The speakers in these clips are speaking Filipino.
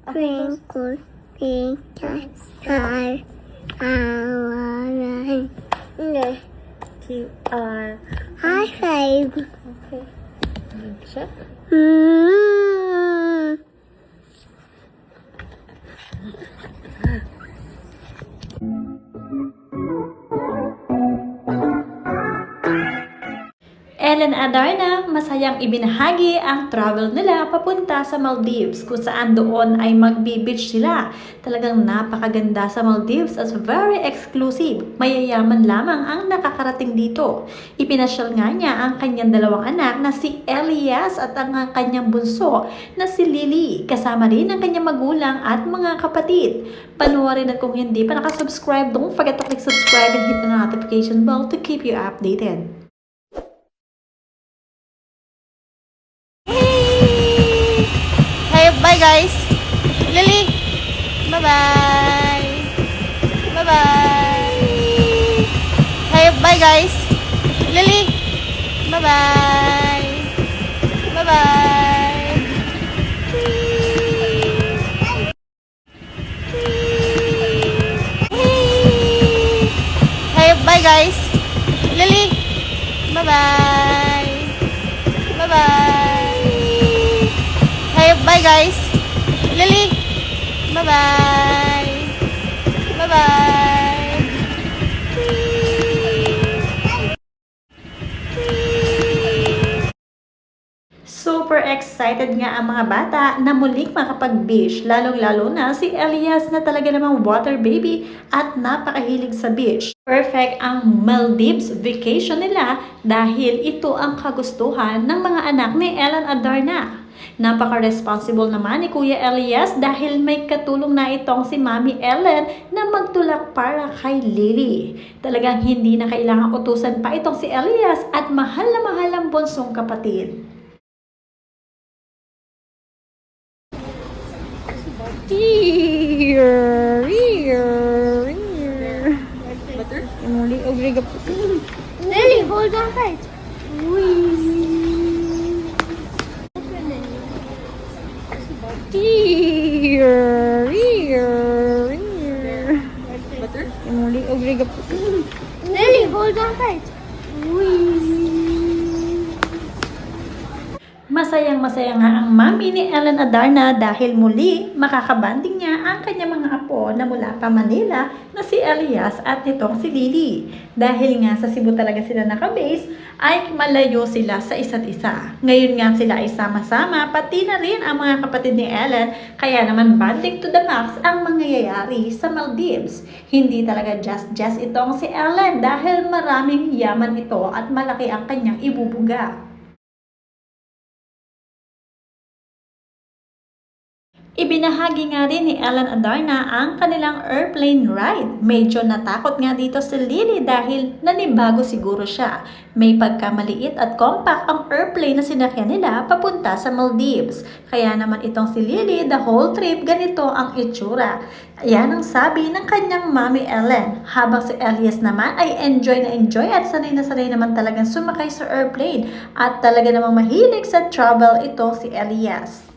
Twinkle, twinkle, star, how I T-R. high five. Okay. Ano siya? Mm. Ellen Adarna, masayang ibinahagi ang travel nila papunta sa Maldives kung saan doon ay magbe-beach sila. Talagang napakaganda sa Maldives at very exclusive. Mayayaman lamang ang nakakarating dito. Ipinasyal nga niya ang kanyang dalawang anak na si Elias at ang kanyang bunso na si Lily. Kasama rin ang kanyang magulang at mga kapatid. Panoorin at kung hindi pa nakasubscribe, don't forget to click subscribe and hit the notification bell to keep you updated. Hey, bye guys. Lily. Bye-bye. Bye-bye. Hey, bye guys. Lily. Bye-bye. Bye-bye. Hey, bye guys. Lily. Bye-bye. Bye-bye. Hey, bye guys. Lily. Bye-bye. Bye-bye. Super excited nga ang mga bata na muling makapag-beach, lalong-lalo na si Elias na talaga namang water baby at napakahilig sa beach. Perfect ang Maldives vacation nila dahil ito ang kagustuhan ng mga anak ni Ellen Adarna. Napaka-responsible naman ni Kuya Elias dahil may katulong na itong si Mami Ellen na magtulak para kay Lily. Talagang hindi na kailangang utusan pa itong si Elias at mahal na mahal ang bunsong kapatid. Lily, hold on tight. Lily, hold on tight. Masayang-masaya nga ang mami ni Ellen Adarna dahil muli makakabanding niya ang kanyang mga apo na mula pa Manila na si Elias at nitong si Lily. Dahil nga sa Cebu talaga sila nakabase ay malayo sila sa isa't isa. Ngayon nga sila ay sama-sama pati na rin ang mga kapatid ni Ellen kaya naman banding to the max ang mangyayari sa Maldives. Hindi talaga just itong si Ellen dahil maraming yaman ito at malaki ang kanyang ibubuga. Ibinahagi nga rin ni Ellen Adarna ang kanilang airplane ride. Medyo natakot nga dito si Lily dahil nanibago siguro siya. May pagkamaliit at compact ang airplane na sinakyan nila papunta sa Maldives. Kaya naman itong si Lily, the whole trip ganito ang itsura. Yan ang sabi ng kanyang Mami Ellen. Habang si Elias naman ay enjoy at sanay na sanay naman talagang sumakay sa airplane. At talaga namang mahilig sa travel ito si Elias.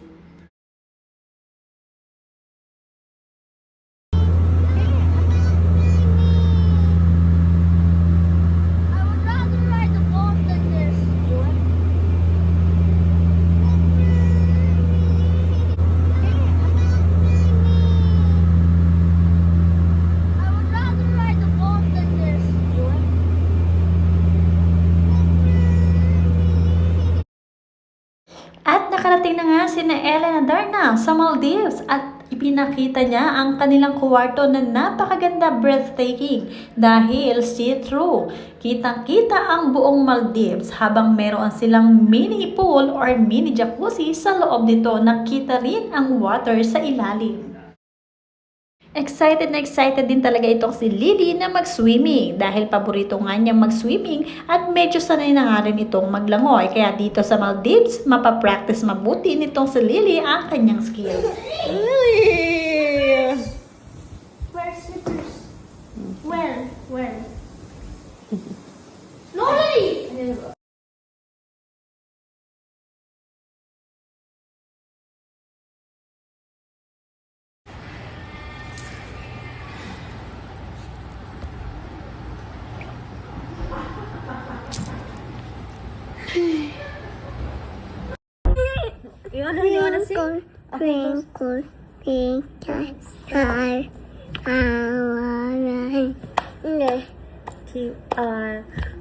At nakarating na nga sina Ellen Adarna sa Maldives at ipinakita niya ang kanilang kwarto na napakaganda, breathtaking dahil see-through. Kitang-kita ang buong Maldives habang meron silang mini pool or mini jacuzzi sa loob nito, nakita rin ang water sa ilalim. Excited na excited din talaga itong si Lily na mag-swimming dahil paborito nga niya mag-swimming at medyo sanay na nga rin itong maglangoy. Kaya dito sa Maldives, mapapractice mabuti nitong si Lily ang kanyang skills. Lily! Where's slippers? Where? No, Lily! You wanna sing? Twinkle, twinkle, star, how I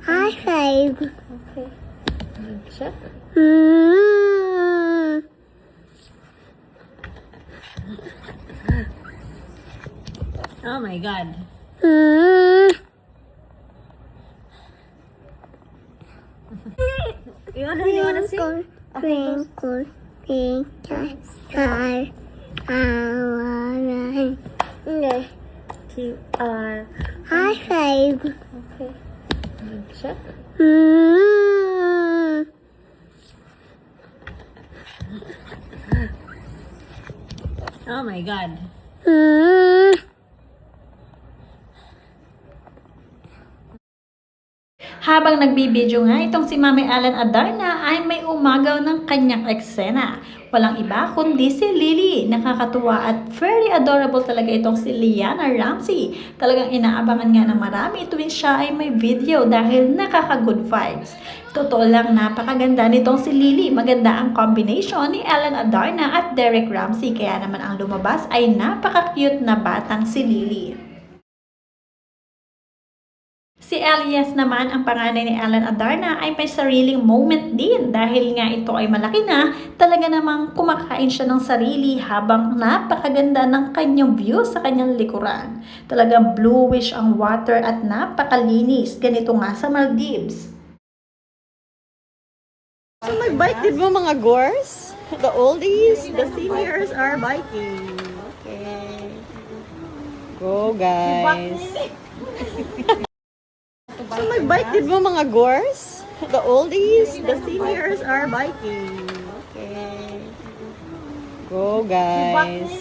high five. Okay. Check. Mm. Oh my God. Mm. You wanna sing? Twinkle, twinkle, star, how I high five. Okay. Check. Mm. Oh my God. Mm. Habang nagbibideo nga itong si Mami Ellen Adarna ay may umagaw ng kanyang eksena. Walang iba kundi si Lily. Nakakatuwa at very adorable talaga itong si Liana Ramsey. Talagang inaabangan nga ng marami tuwing siya ay may video dahil nakaka-good vibes. Totoo lang, napakaganda nitong si Lily. Maganda ang combination ni Ellen Adarna at Derek Ramsey. Kaya naman ang lumabas ay napaka-cute na batang si Lily. Si Elias naman, ang panganay ni Ellen Adarna, ay may sariling moment din dahil nga ito ay malaki na, talaga namang kumakain siya ng sarili habang napakaganda ng kanyang view sa kanyang likuran. Talagang bluish ang water at napakalinis. Ganito nga sa Maldives. So mag-bike din mo mga gors? The oldies, the seniors are biking. Okay. Go guys. So mag-bike din mo mga gors? The oldies, the seniors are biking. Okay. Go guys.